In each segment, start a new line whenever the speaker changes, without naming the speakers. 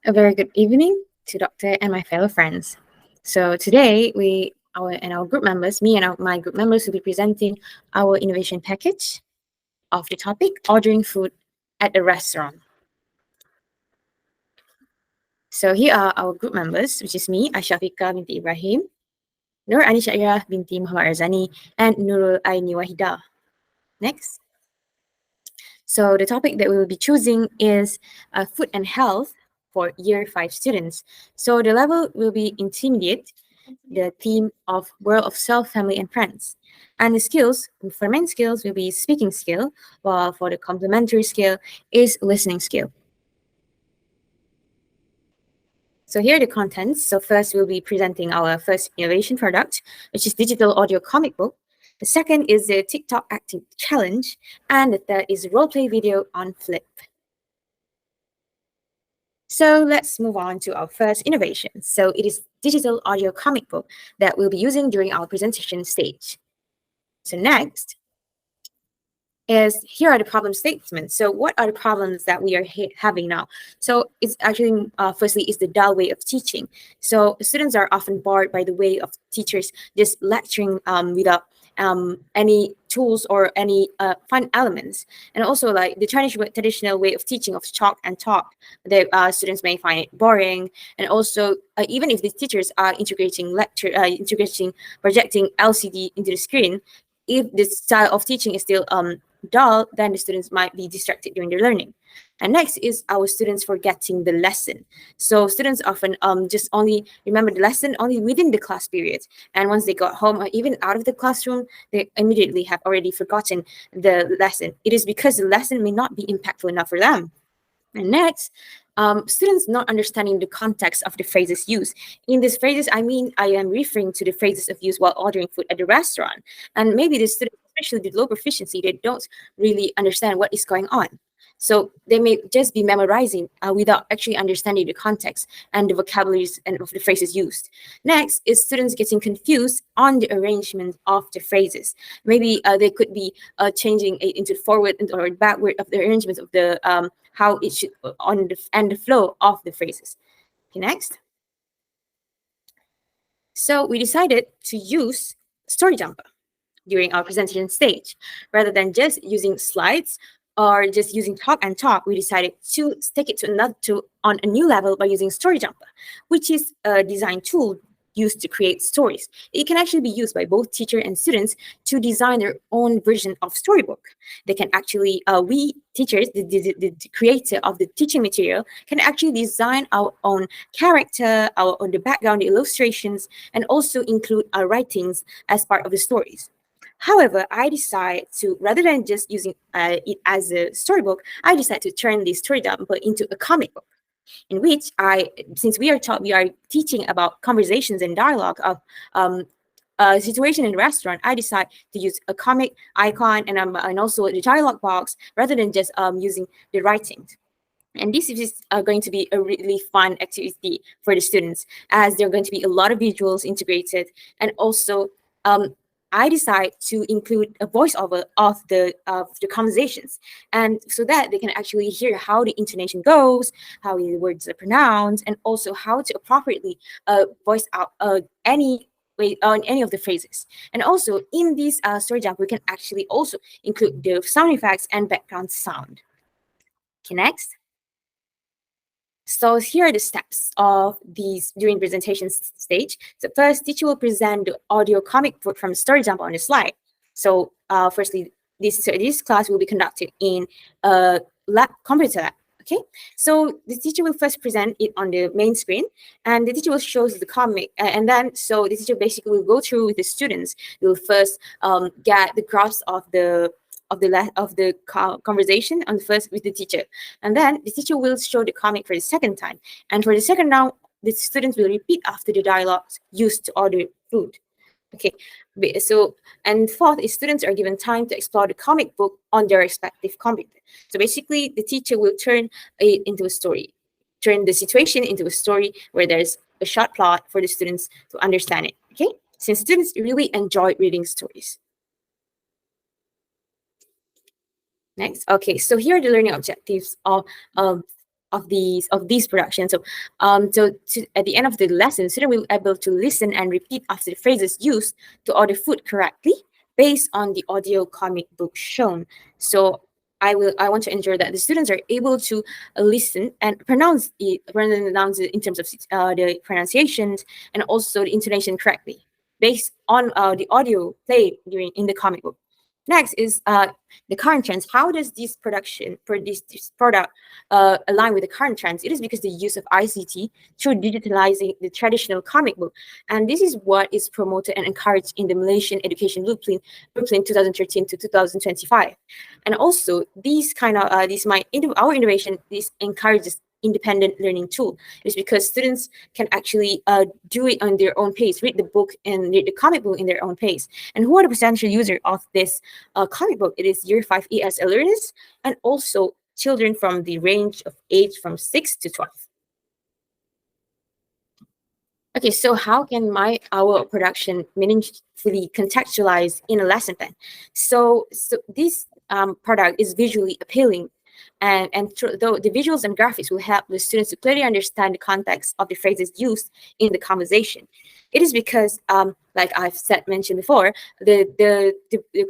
A very good evening to Doctor and my fellow friends. So today our group members, me and my group members, will be presenting our innovation package of the topic ordering food at a restaurant. So here are our group members, which is me, Ashafika binti Ibrahim, Nur Anisha binti Muhammad Arzani, and Nurul AINI WAHIDA. Next. So the topic that we will be choosing is food and health for Year 5 students. So the level will be intermediate, the theme of World of Self, Family and Friends. And the skills, for main skills, will be speaking skill, while for the complementary skill is listening skill. So here are the contents. So first we'll be presenting our first innovation product, which is digital audio comic book. The second is the TikTok acting challenge. And the third is roleplay video on Flip. So let's move on to our first innovation. So it is digital audio comic book that we'll be using during our presentation stage. So next is here are the problem statements. So what are the problems that we are having now? So it's actually, firstly, is the dull way of teaching. So students are often bored by the way of teachers just lecturing without any tools or any fun elements. And also like the Chinese traditional way of teaching of chalk and talk, the students may find it boring. And also even if the teachers are integrating projecting LCD into the screen, if the style of teaching is still dull, then the students might be distracted during their learning. And next is our students forgetting the lesson. So students often just only remember the lesson only within the class period. And once they got home or even out of the classroom, they immediately have already forgotten the lesson. It is because the lesson may not be impactful enough for them. And next, students not understanding the context of the phrases used. In these phrases, I am referring to the phrases of use while ordering food at the restaurant. And maybe the students, especially the low proficiency, they don't really understand what is going on. So they may just be memorizing without actually understanding the context and the vocabularies and of the phrases used. Next is students getting confused on the arrangement of the phrases. Maybe they could be changing it into forward or backward of the arrangement of the how it should on the and the flow of the phrases. Okay, next. So we decided to use Story Jumper during our presentation stage. Rather than just using slides or just using talk and talk, we decided to take it on a new level by using Story Jumper, which is a design tool used to create stories. It can actually be used by both teacher and students to design their own version of storybook. They can actually, we teachers, the creator of the teaching material, can actually design our own character, our own the background, the illustrations, and also include our writings as part of the stories. However, I decide to, rather than just using it as a storybook, I decide to turn this story jumper into a comic book, in which since we are teaching about conversations and dialogue of a situation in a restaurant, I decide to use a comic icon and also the dialogue box rather than just using the writings. And this is going to be a really fun activity for the students, as there are going to be a lot of visuals integrated, and also I decide to include a voiceover of the conversations, and so that they can actually hear how the intonation goes, how the words are pronounced, and also how to appropriately voice out any way on any of the phrases. And also in this story jump, we can actually also include the sound effects and background sound. Okay, next. So here are the steps of these during presentation stage. So first, teacher will present the audio comic book from Story Jump on the slide. So firstly, this class will be conducted in a computer lab. Okay, so the teacher will first present it on the main screen, and the teacher will show the comic, and then so the teacher basically will go through with the students. They will first get the grasp of the conversation on the first with the teacher, and then the teacher will show the comic for the second time, and for the second round the students will repeat after the dialogues used to order food. Okay, so and fourth is students are given time to explore the comic book on their respective computer. So basically the teacher will turn it into a story, turn the situation into a story where there's a short plot for the students to understand it. Okay, since students really enjoy reading stories. Next, okay, so here are the learning objectives of of these productions. So at the end of the lesson, student will be able to listen and repeat after the phrases used to order food correctly based on the audio comic book shown. So I want to ensure that the students are able to listen and pronounce it in terms of the pronunciations and also the intonation correctly based on the audio played during in the comic book. Next is the current trends. How does this product align with the current trends? It is because the use of ICT through digitalizing the traditional comic book, and this is what is promoted and encouraged in the Malaysian Education Blueprint 2013 to 2025. And also, these kind of our innovation this encourages independent learning tool. It's because students can actually do it on their own pace, read the book and read the comic book in their own pace. And who are the potential user of this comic book? It is Year 5 ESL learners and also children from the range of age from 6 to 12. Okay, so how can our production meaningfully contextualize in a lesson plan? So this product is visually appealing, though the visuals and graphics will help the students to clearly understand the context of the phrases used in the conversation. It is because, like I've mentioned before, the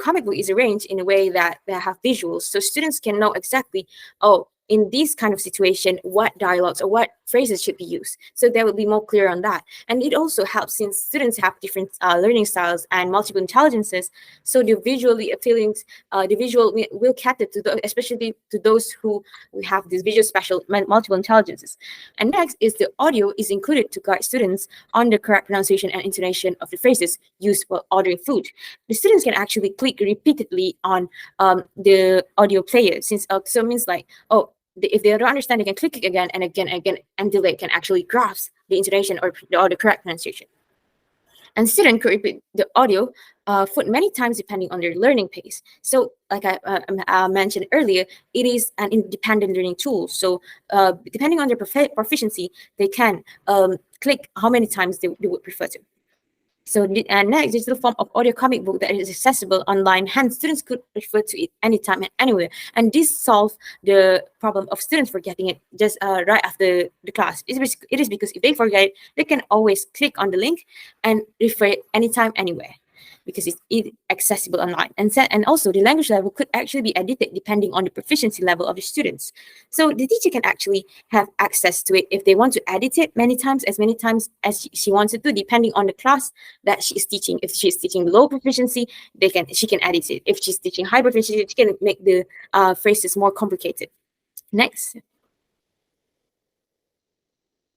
comic book is arranged in a way that have visuals, so students can know exactly, oh, in this kind of situation, what dialogues or what phrases should be used. So they will be more clear on that. And it also helps since students have different learning styles and multiple intelligences. So the visually appealing, the visual will cater to especially to those who have these visual special multiple intelligences. And next is the audio is included to guide students on the correct pronunciation and intonation of the phrases used while ordering food. The students can actually click repeatedly on the audio player, since so it means like, oh, if they don't understand, they can click it again and again and again until they can actually grasp the intonation or the correct pronunciation. And student could repeat the audio foot many times depending on their learning pace. So, like I mentioned earlier, it is an independent learning tool. So, depending on their proficiency, they can click how many times they would prefer to. So next, digital form of audio comic book that is accessible online. Hence, students could refer to it anytime and anywhere. And this solves the problem of students forgetting it just right after the class. It is because if they forget it, they can always click on the link and refer it anytime, anywhere, because it's accessible online. And also the language level could actually be edited depending on the proficiency level of the students. So the teacher can actually have access to it if they want to edit it many times as she wants it to, depending on the class that she is teaching. If she's teaching low proficiency, she can edit it. If she's teaching high proficiency, she can make the phrases more complicated. Next.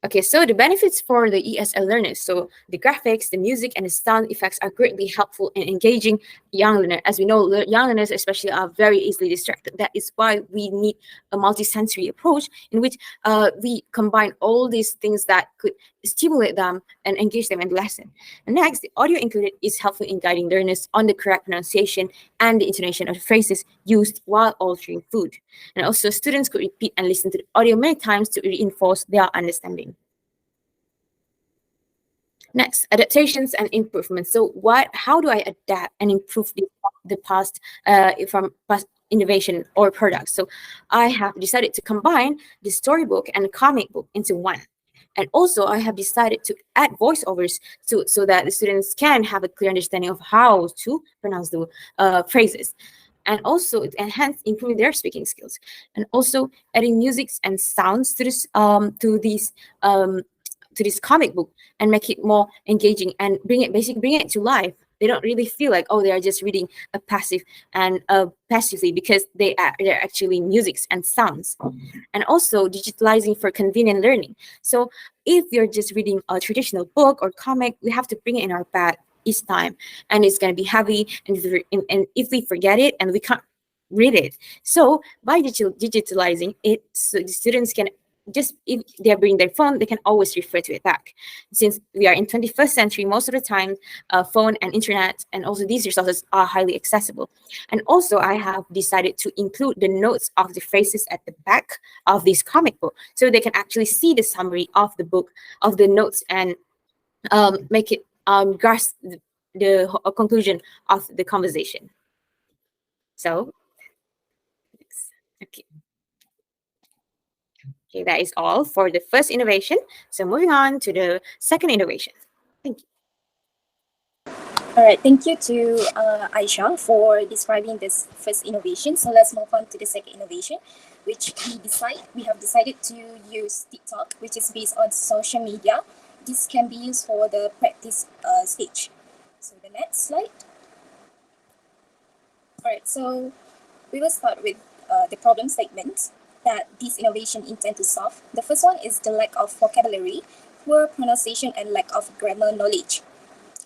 Okay, so the benefits for the ESL learners. So the graphics, the music, and the sound effects are greatly helpful in engaging young learners. As we know, young learners especially are very easily distracted. That is why we need a multi-sensory approach in which we combine all these things that could stimulate them and engage them in the lesson. And next, the audio included is helpful in guiding learners on the correct pronunciation and the intonation of the phrases used while ordering food. And also, students could repeat and listen to the audio many times to reinforce their understanding. Next, adaptations and improvements. So how do I adapt and improve the past innovation or products? So I have decided to combine the storybook and comic book into one. And also I have decided to add voiceovers so that the students can have a clear understanding of how to pronounce the phrases. And also it enhance improving their speaking skills. And also adding musics and sounds to this comic book and make it more engaging and bring it to life. They don't really feel like, oh, they are just reading a passively, because they're actually musics and sounds. And also digitalizing for convenient learning. So if you're just reading a traditional book or comic, we have to bring it in our bag each time, and it's going to be heavy, and if we forget it and we can't read it. So by digitalizing it, so the students can just, if they bring their phone, they can always refer to it back. Since we are in 21st century, most of the time, phone and internet and also these resources are highly accessible. And also I have decided to include the notes of the phrases at the back of this comic book, so they can actually see the summary of the book, of the notes, and make it grasp the conclusion of the conversation. So, okay. Okay, that is all for the first innovation. So moving on to the second innovation. Thank you.
All right, thank you to Aisha for describing this first innovation. So let's move on to the second innovation, which we have decided to use TikTok, which is based on social media. This can be used for the practice stage. So the next slide. All right, so we will start with the problem statements that this innovation intend to solve. The first one is the lack of vocabulary, poor pronunciation, and lack of grammar knowledge.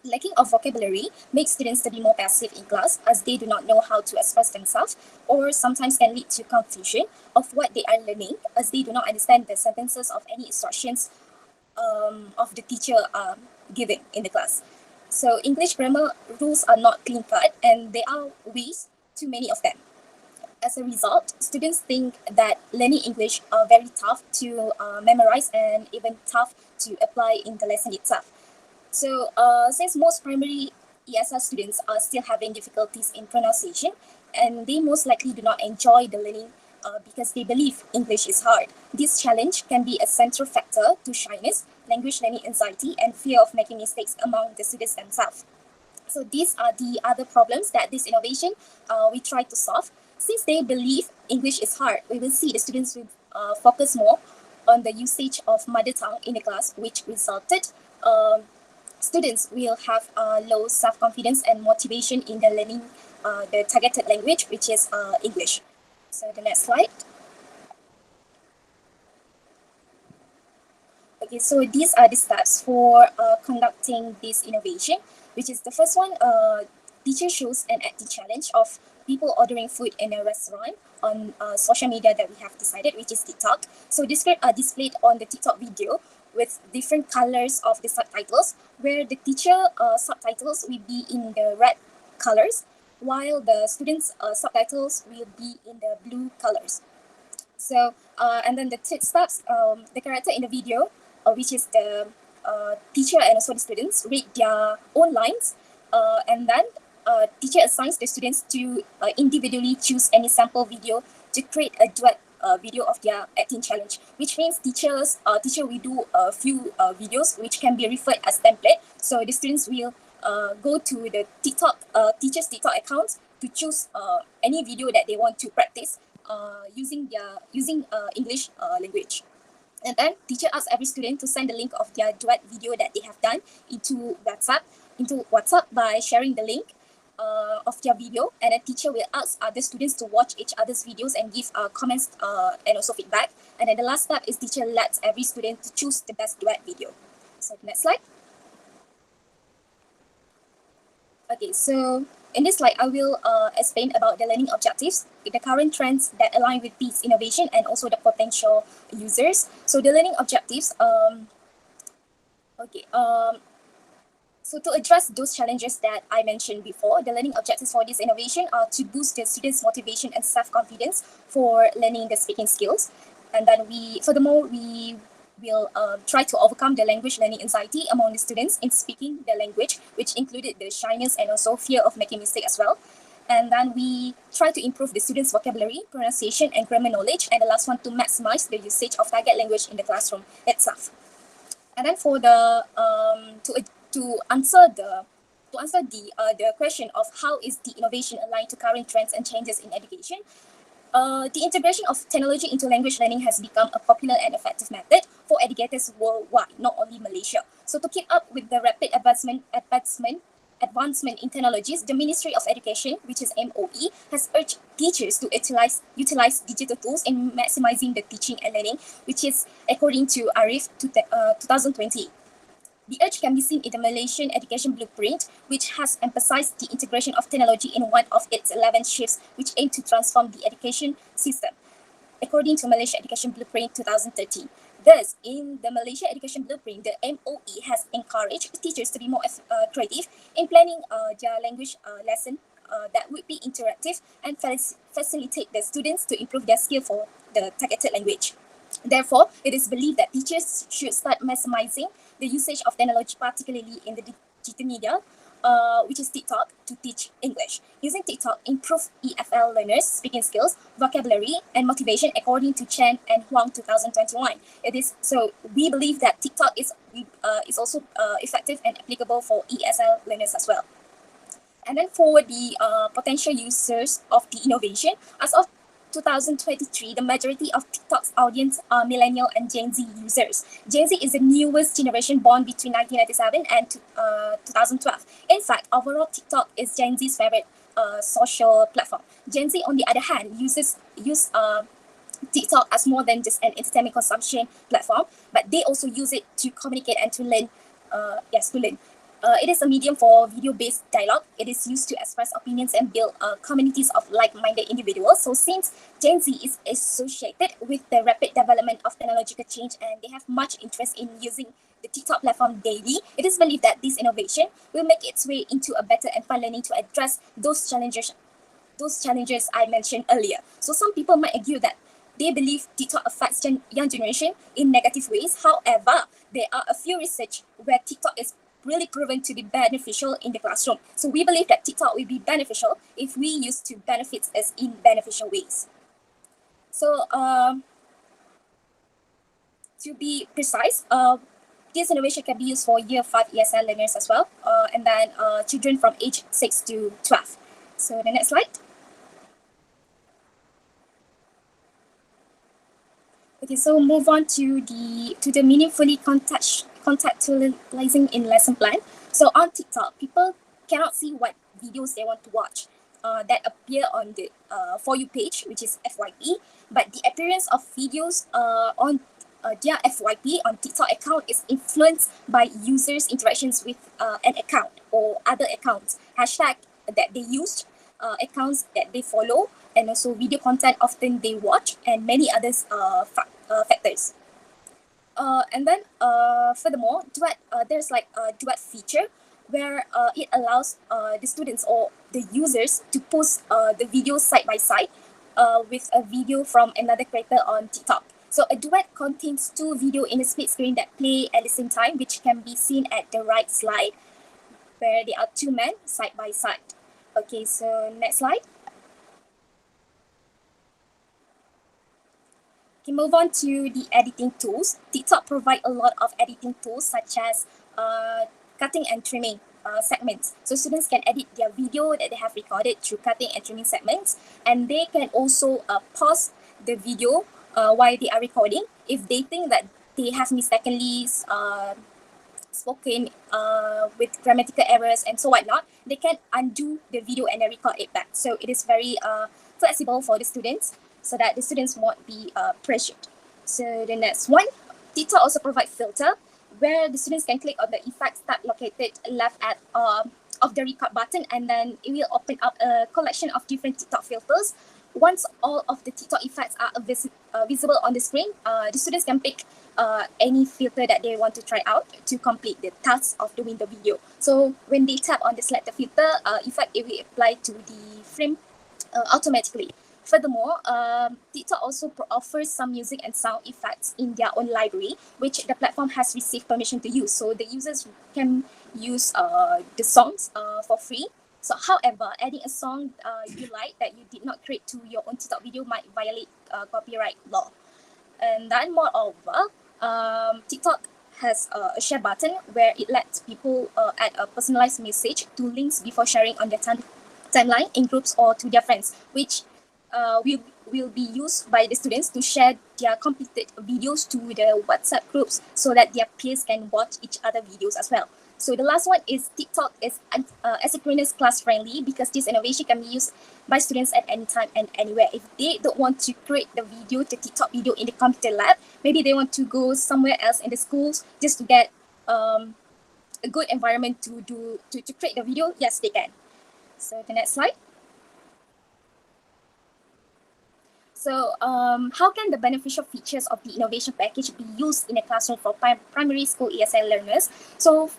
Lacking of vocabulary makes students to be more passive in class as they do not know how to express themselves, or sometimes can lead to confusion of what they are learning as they do not understand the sentences of any instructions of the teacher giving in the class. So English grammar rules are not clean cut and there are ways too many of them. As a result, students think that learning English are very tough to memorize and even tough to apply in the lesson itself. So, since most primary ESL students are still having difficulties in pronunciation, and they most likely do not enjoy the learning because they believe English is hard. This challenge can be a central factor to shyness, language learning anxiety, and fear of making mistakes among the students themselves. So these are the other problems that this innovation we try to solve. Since they believe English is hard, we will see the students will focus more on the usage of mother tongue in the class, which resulted students will have low self-confidence and motivation in the learning the targeted language, which is English. So the next slide. Okay, so these are the steps for conducting this innovation, which is the first one, teacher shows an acting challenge of people ordering food in a restaurant on social media that we have decided, which is TikTok. So this script are displayed on the TikTok video with different colors of the subtitles, where the teacher subtitles will be in the red colors, while the students' subtitles will be in the blue colors. So, and then the steps, the character in the video, which is the teacher and also the students, read their own lines, and then teacher assigns the students to individually choose any sample video to create a duet video of their acting challenge, which means teacher will do a few videos which can be referred as template. So the students will go to the TikTok teacher's TikTok account to choose any video that they want to practice using English language. And then teacher asks every student to send the link of their duet video that they have done into WhatsApp by sharing the link of their video, and a teacher will ask other students to watch each other's videos and give comments and also feedback. And then the last step is teacher lets every student to choose the best duet video. So next slide. Okay, so in this slide, I will explain about the learning objectives, the current trends that align with this innovation, and also the potential users. So the learning objectives, so to address those challenges that I mentioned before, the learning objectives for this innovation are to boost the students' motivation and self-confidence for learning the speaking skills. And then we will try to overcome the language learning anxiety among the students in speaking the language, which included the shyness and also fear of making mistakes as well. And then we try to improve the students' vocabulary, pronunciation, and grammar knowledge. And the last one, to maximize the usage of target language in the classroom itself. And then for the to answer the question of how is the innovation aligned to current trends and changes in education, the integration of technology into language learning has become a popular and effective method for educators worldwide, not only Malaysia. So to keep up with the rapid advancement in technologies, the Ministry of Education, which is MOE, has urged teachers to utilize digital tools in maximizing the teaching and learning, which is according to ARIF 2020. The urge can be seen in the Malaysian Education Blueprint, which has emphasized the integration of technology in one of its 11 shifts, which aim to transform the education system, according to Malaysia Education Blueprint 2013. Thus, in the Malaysia Education Blueprint, the MOE has encouraged teachers to be more creative in planning their language lesson that would be interactive and facilitate the students to improve their skill for the targeted language. Therefore, it is believed that teachers should start maximizing the usage of technology, particularly in the digital media, which is TikTok, to teach English. Using TikTok improve EFL learners' speaking skills, vocabulary, and motivation, according to Chen and Huang 2021. It is so we believe that TikTok is also effective and applicable for ESL learners as well. And then for the potential users of the innovation, as of 2023, the majority of TikTok's audience are millennial and Gen Z users. Gen Z is the newest generation born between 1997 and 2012. In fact, overall, TikTok is Gen Z's favorite social platform. Gen Z, on the other hand, use TikTok as more than just an entertainment consumption platform, but they also use it to communicate and to learn. To learn. It is a medium for video-based dialogue. It is used to express opinions and build communities of like-minded individuals. So since Gen Z is associated with the rapid development of technological change and they have much interest in using the TikTok platform daily, it is believed that this innovation will make its way into a better and fun learning to address those challenges I mentioned earlier. So some people might argue that they believe TikTok affects young generation in negative ways. However, there are a few research where TikTok is really proven to be beneficial in the classroom. So we believe that TikTok will be beneficial if we use to benefit us in beneficial ways. So to be precise, this innovation can be used for Year 5 ESL learners as well, and then children from age 6 to 12. So the next slide. Okay, so move on to the meaningfully contextualizing in lesson plan. So on TikTok, people cannot see what videos they want to watch that appear on the For You page, which is FYP, but the appearance of videos on their FYP on TikTok account is influenced by users' interactions with an account or other accounts, hashtag that they used, accounts that they follow, and also video content often they watch, and many others factors. And then furthermore, there's like a duet feature where it allows the students or the users to post the videos side by side with a video from another creator on TikTok. So a duet contains two videos in a split screen that play at the same time, which can be seen at the right slide, where there are two men side by side. Okay, so next slide. Okay, move on to the editing tools. TikTok provide a lot of editing tools such as cutting and trimming segments. So students can edit their video that they have recorded through cutting and trimming segments, and they can also pause the video while they are recording. If they think that they have mistakenly spoken with grammatical errors and so whatnot, they can undo the video and then record it back. So it is very flexible for the students so that the students won't be pressured. So the next one, TikTok also provide filter where the students can click on the effects tab located left at of the record button, and then it will open up a collection of different TikTok filters. Once all of the TikTok effects are visible on the screen, the students can pick any filter that they want to try out to complete the task of doing the video. So when they tap on the selected filter effect, it will apply to the frame automatically. Furthermore, TikTok also offers some music and sound effects in their own library, which the platform has received permission to use. So the users can use the songs for free. So however, adding a song you like that you did not create to your own TikTok video might violate copyright law. And then moreover, TikTok has a share button where it lets people add a personalized message to links before sharing on their timeline in groups or to their friends, which will be used by the students to share their completed videos to the WhatsApp groups so that their peers can watch each other videos as well. So the last one is TikTok is asynchronous class friendly because this innovation can be used by students at any time and anywhere. If they don't want to create the video, the TikTok video in the computer lab, maybe they want to go somewhere else in the schools just to get a good environment to create the video, yes, they can. So the next slide. So how can the beneficial features of the innovation package be used in a classroom for primary school ESL learners? So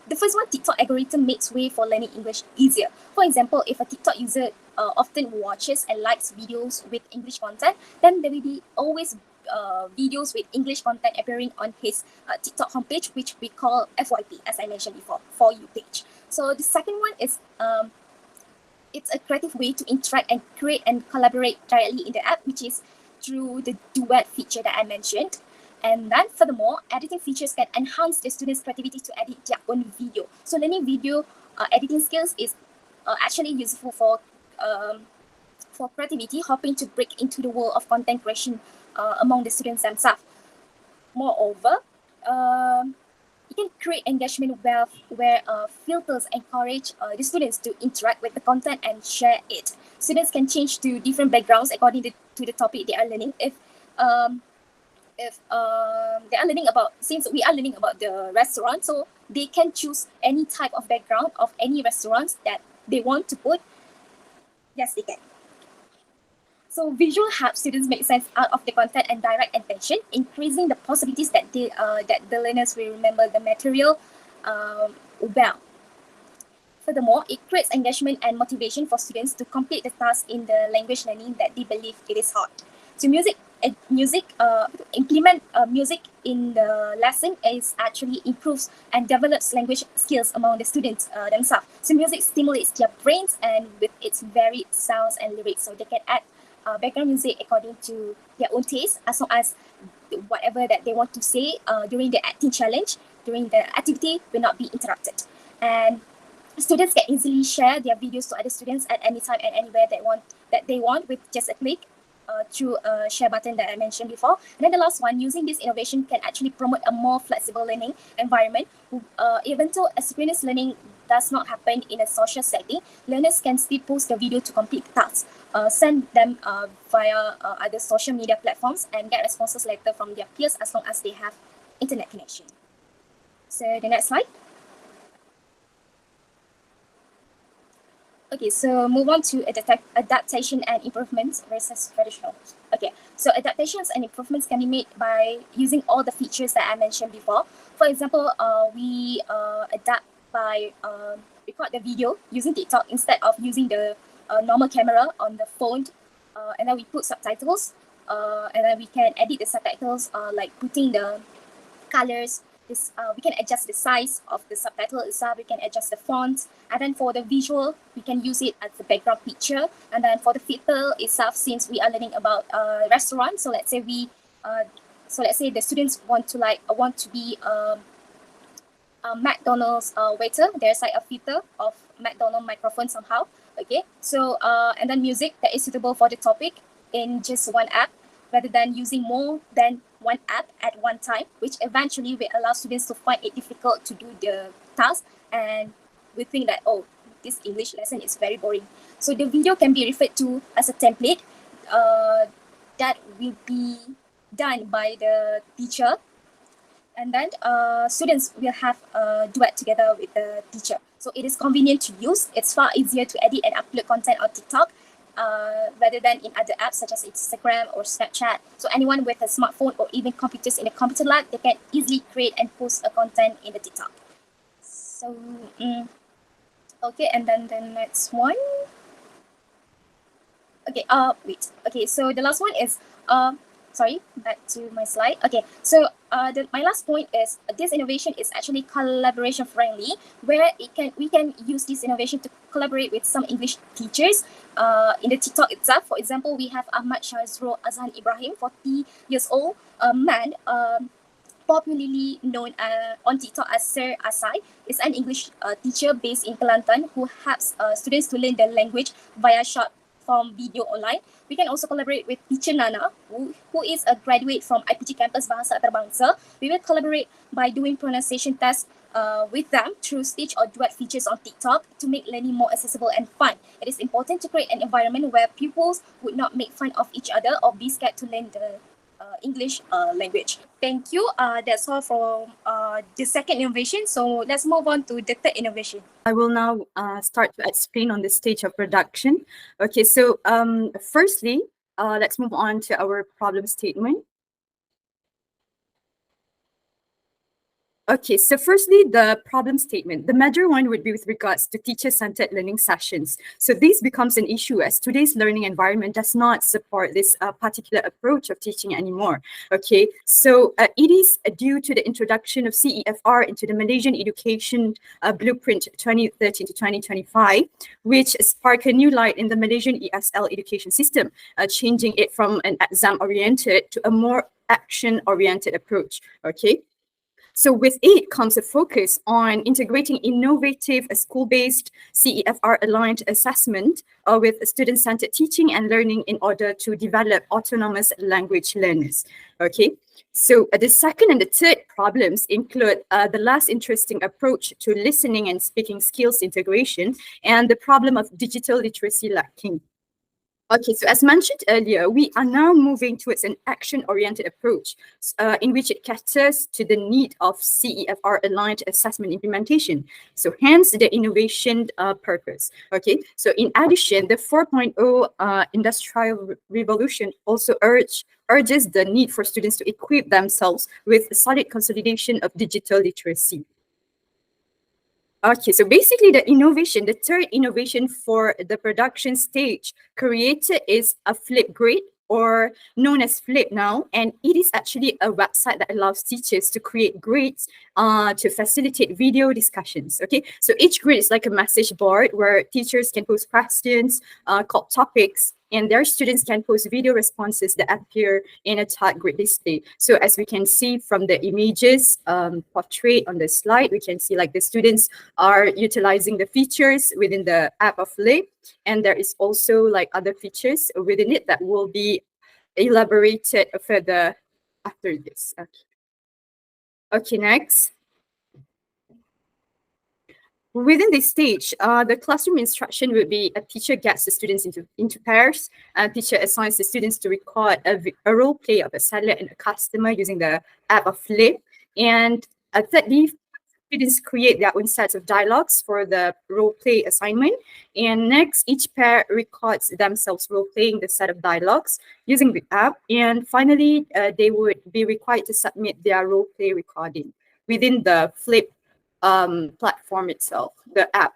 the first one, TikTok algorithm makes way for learning English easier. For example, if a TikTok user often watches and likes videos with English content, then there will be always videos with English content appearing on his TikTok homepage, which we call FYP, as I mentioned before, For You page. So the second one is it's a creative way to interact and create and collaborate directly in the app, which is through the duet feature that I mentioned. And then furthermore, editing features can enhance the students' creativity to edit their own video. So learning video editing skills is actually useful for creativity, helping to break into the world of content creation among the students themselves. Moreover, it can create engagement where filters encourage the students to interact with the content and share it. Students can change to different backgrounds according to the topic they are learning. If they are learning about, since we are learning about the restaurant, so they can choose any type of background of any restaurants that they want to put. Yes, they can. So visual helps students make sense out of the content and direct attention, increasing the possibilities that that the learners will remember the material well. Furthermore, it creates engagement and motivation for students to complete the task in the language learning that they believe it is hard. So implement music in the lesson is actually improves and develops language skills among the students themselves. So music stimulates their brains and with its varied sounds and lyrics, so they can add background music according to their own taste, as long as whatever that they want to say during the acting challenge, during the activity, will not be interrupted. And students can easily share their videos to other students at any time and anywhere they want with just a click through a share button that I mentioned before. And then the last one, using this innovation can actually promote a more flexible learning environment. Even though asynchronous learning does not happen in a social setting, learners can still post the video to complete the tasks, send them via other social media platforms, and get responses later from their peers as long as they have internet connection. So the next slide. Okay, so move on to adaptation and improvements versus traditional. Okay, so adaptations and improvements can be made by using all the features that I mentioned before. For example, we adapt by record the video using TikTok instead of using the normal camera on the phone, and then we put subtitles, and then we can edit the subtitles, like putting the colors. We can adjust the size of the subtitle itself, we can adjust the font, and then for the visual, we can use it as the background picture. And then for the filter itself, since we are learning about restaurants, so let's say the students want to be a McDonald's waiter, there's like a filter of McDonald's microphone somehow. Okay, so and then music that is suitable for the topic in just one app, rather than using more than one app at one time, which eventually will allow students to find it difficult to do the task, and we think that, oh, this English lesson is very boring. So the video can be referred to as a template that will be done by the teacher, and then students will have a duet together with the teacher. So it is convenient to use. It's far easier to edit and upload content on TikTok rather than in other apps such as Instagram or Snapchat. So anyone with a smartphone or even computers in a computer lab, they can easily create and post a content in the TikTok. So, okay, and then the next one. Okay, wait. Okay, so the last one is, sorry, back to my slide. Okay, so my last point is this innovation is actually collaboration friendly, where we can use this innovation to collaborate with some English teachers in the TikTok itself. For example, we have Ahmad Shazro Azhan Ibrahim, 40 years old, a man, popularly known on TikTok as Sir Asai, is an English teacher based in Kelantan who helps students to learn the language via short form video online. We can also collaborate with teacher Nana, who is a graduate from IPG campus Bahasa Terbangsa. We will collaborate by doing pronunciation tests with them through speech or duet features on TikTok to make learning more accessible and fun. It is important to create an environment where pupils would not make fun of each other or be scared to learn the English language. Thank you. That's all for the second innovation. So let's move on to the third innovation.
I will now start to explain on the stage of production. Okay, so firstly, let's move on to our problem statement. Okay, so firstly, the problem statement. The major one would be with regards to teacher-centered learning sessions. So this becomes an issue as today's learning environment does not support this particular approach of teaching anymore. Okay, so it is due to the introduction of CEFR into the Malaysian Education Blueprint 2013 to 2025, which sparked a new light in the Malaysian ESL education system, changing it from an exam-oriented to a more action-oriented approach. Okay. So with it comes a focus on integrating innovative school-based CEFR-aligned assessment with student-centered teaching and learning in order to develop autonomous language learners. Okay, so the second and the third problems include the less interesting approach to listening and speaking skills integration and the problem of digital literacy lacking. Okay, so as mentioned earlier, we are now moving towards an action-oriented approach in which it caters to the need of CEFR-aligned assessment implementation. So hence the innovation purpose. Okay, so in addition, the 4.0 industrial revolution also urges the need for students to equip themselves with a solid consolidation of digital literacy. Okay, so basically the third innovation for the production stage created is a Flipgrid, or known as Flip now, and it is actually a website that allows teachers to create grids to facilitate video discussions. Okay, so each grid is like a message board where teachers can post questions called topics, and their students can post video responses that appear in a tag grid display. So as we can see from the images portrayed on the slide, we can see like the students are utilizing the features within the app of Flip, and there is also like other features within it that will be elaborated further after this. Okay, next. Within this stage, the classroom instruction would be a teacher gets the students into pairs, and teacher assigns the students to record a role play of a seller and a customer using the app of Flip. And thirdly, students create their own sets of dialogues for the role play assignment. And next, each pair records themselves role playing the set of dialogues using the app. And finally, they would be required to submit their role play recording within the Flip platform itself, the app.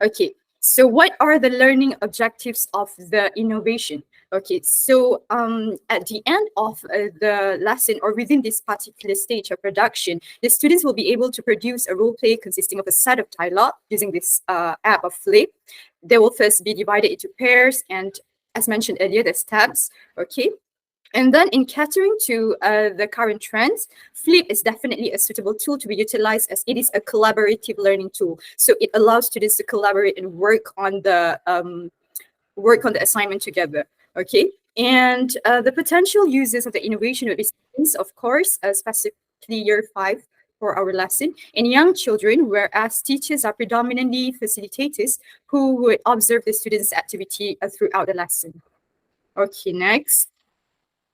Okay, so what are the learning objectives of the innovation? Okay, so at the end of the lesson or within this particular stage of production, the students will be able to produce a role play consisting of a set of dialogue using this app of Flip. They will first be divided into pairs, and as mentioned earlier, there's tabs. Okay. And then in catering to the current trends, Flip is definitely a suitable tool to be utilized as it is a collaborative learning tool. So it allows students to collaborate and work on the assignment together. Okay, and the potential uses of the innovation would be students, of course, specifically year 5 for our lesson, and young children, whereas teachers are predominantly facilitators who would observe the students' activity throughout the lesson. Okay, next.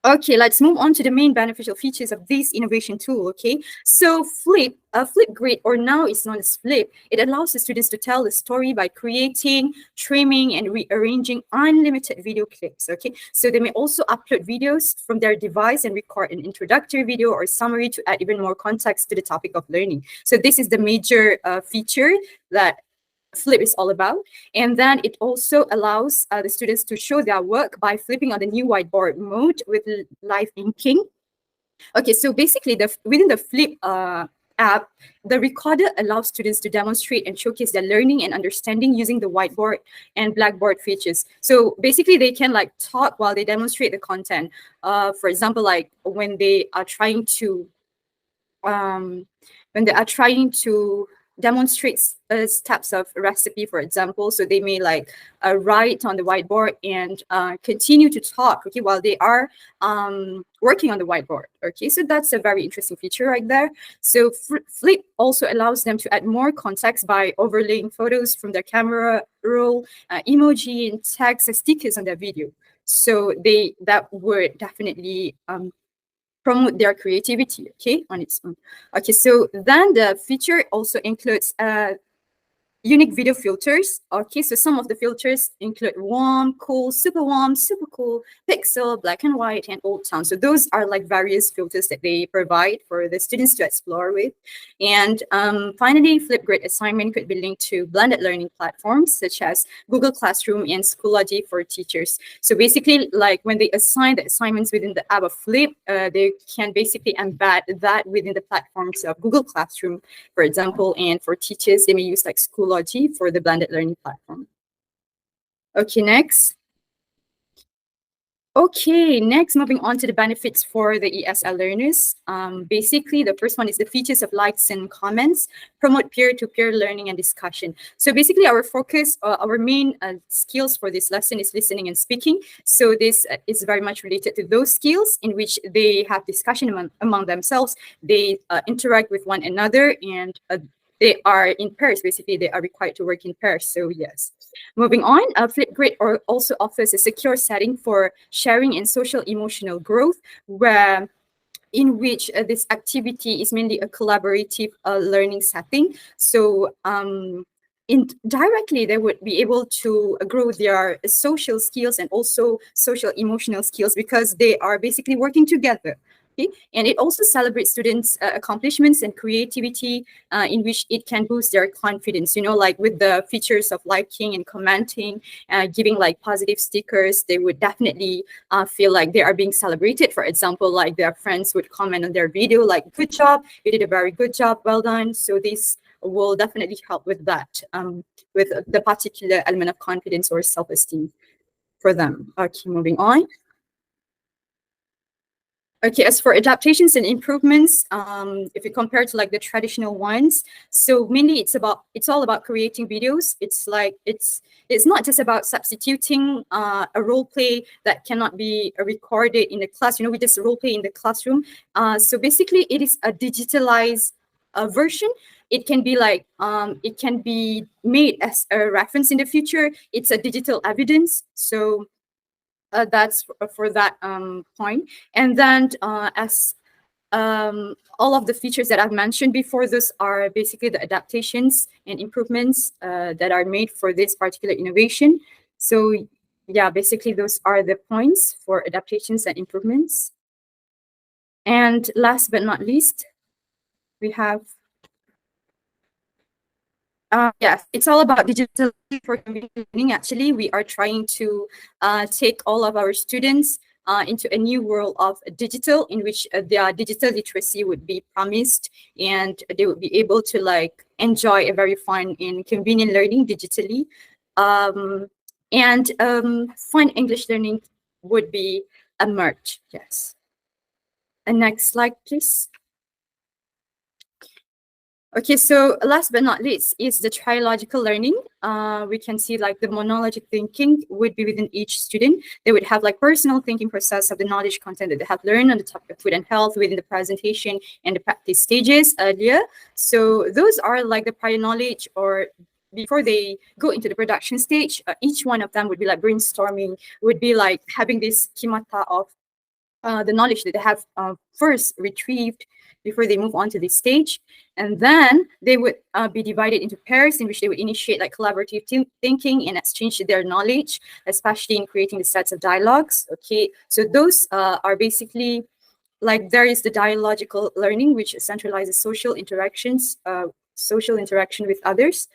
Okay, let's move on to the main beneficial features of this innovation tool. Okay, so Flipgrid, or now it's known as Flip, it allows the students to tell the story by creating, trimming, and rearranging unlimited video clips. Okay, so they may also upload videos from their device and record an introductory video or summary to add even more context to the topic of learning. So this is the major feature that Flip is all about. And then it also allows the students to show their work by flipping on the new whiteboard mode with live inking. Okay, so basically within the Flip app, the recorder allows students to demonstrate and showcase their learning and understanding using the whiteboard and blackboard features. So basically they can like talk while they demonstrate the content. For example, like when they are trying to demonstrate steps of recipe, for example. So they may like write on the whiteboard and continue to talk, okay, while they are working on the whiteboard. Okay, so that's a very interesting feature right there. So Flip also allows them to add more context by overlaying photos from their camera roll, emoji and text and stickers on their video. So that would definitely promote their creativity, okay, on its own. Okay, so then the feature also includes unique video filters. Okay, so some of the filters include warm, cool, super cool, pixel, black and white, and old town. So those are like various filters that they provide for the students to explore with. And finally, Flipgrid assignment could be linked to blended learning platforms such as Google Classroom and Schoology for teachers. So basically, like when they assign the assignments within the app of Flip, they can basically embed that within the platforms of Google Classroom, for example, and for teachers, they may use like Schoology for the blended learning platform. Okay, next. Okay, next, moving on to the benefits for the ESL learners. Basically, the first one is the features of likes and comments, promote peer-to-peer learning and discussion. So basically, our focus, our main skills for this lesson is listening and speaking. So this is very much related to those skills in which they have discussion among themselves, they interact with one another, and they are in pairs. Basically, they are required to work in pairs. So yes. Moving on, Flipgrid also offers a secure setting for sharing and social emotional growth, where in which this activity is mainly a collaborative learning setting. So indirectly, they would be able to grow their social skills and also social emotional skills because they are basically working together. Okay? And it also celebrates students' accomplishments and creativity in which it can boost their confidence, you know, like with the features of liking and commenting, giving like positive stickers, they would definitely feel like they are being celebrated. For example, like their friends would comment on their video, like, good job, you did a very good job, well done. So this will definitely help with that, with the particular element of confidence or self-esteem for them. Okay, moving on. Okay, as for adaptations and improvements, if you compare to like the traditional ones, so mainly it's all about creating videos. It's like it's not just about substituting a role play that cannot be recorded in the class. You know, we just role play in the classroom. So basically, it is a digitalized version. It can be like it can be made as a reference in the future. It's a digital evidence. So that's for that point. And then as all of the features that I've mentioned before, those are basically the adaptations and improvements that are made for this particular innovation. So yeah, basically those are the points for adaptations and improvements. And last but not least, we have yes, it's all about digital for convenient learning. Actually, we are trying to take all of our students into a new world of digital, in which their digital literacy would be promised, and they would be able to like enjoy a very fun and convenient learning digitally. And fun English learning would be a merge. Yes. And next slide, please. Okay, so last but not least is the trilogical learning. We can see like the monologic thinking would be within each student. They would have like personal thinking process of the knowledge content that they have learned on the topic of food and health within the presentation and the practice stages earlier. So those are like the prior knowledge, or before they go into the production stage, each one of them would be like brainstorming, would be like having this schemata of the knowledge that they have first retrieved before they move on to this stage. And then they would be divided into pairs in which they would initiate like collaborative thinking and exchange their knowledge, especially in creating the sets of dialogues. Okay, so those are basically like there is the dialogical learning, which centralizes social interactions, social interaction with others,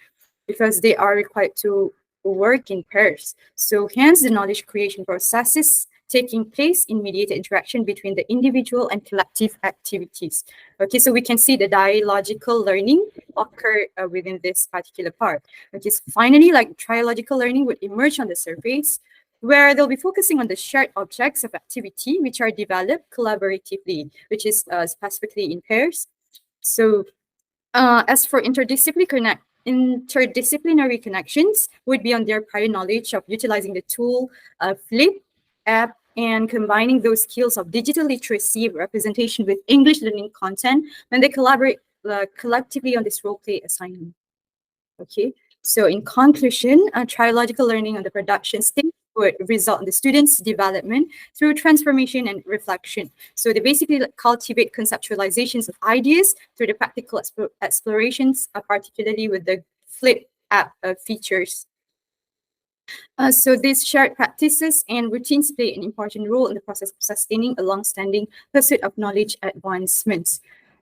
because they are required to work in pairs. So hence the knowledge creation processes taking place in mediated interaction between the individual and collective activities. Okay, so we can see the dialogical learning occur within this particular part. Okay, so finally, like trilogical learning would emerge on the surface, where they'll be focusing on the shared objects of activity, which are developed collaboratively, which is specifically in pairs. So as for interdisciplinary connections would be on their prior knowledge of utilizing the tool Flip app and combining those skills of digital literacy representation with English learning content when they collaborate collectively on this role play assignment. Okay, so in conclusion, trilogical learning on the production stage would result in the students' development through transformation and reflection. So they basically cultivate conceptualizations of ideas through the practical explorations, particularly with the Flip app features. So these shared practices and routines play an important role in the process of sustaining a long-standing pursuit of knowledge advancements.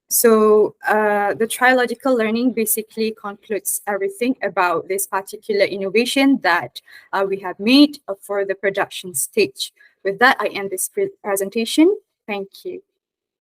So the trilogical learning basically concludes everything about this particular innovation that we have made for the production stage. With that, I end this presentation. Thank you.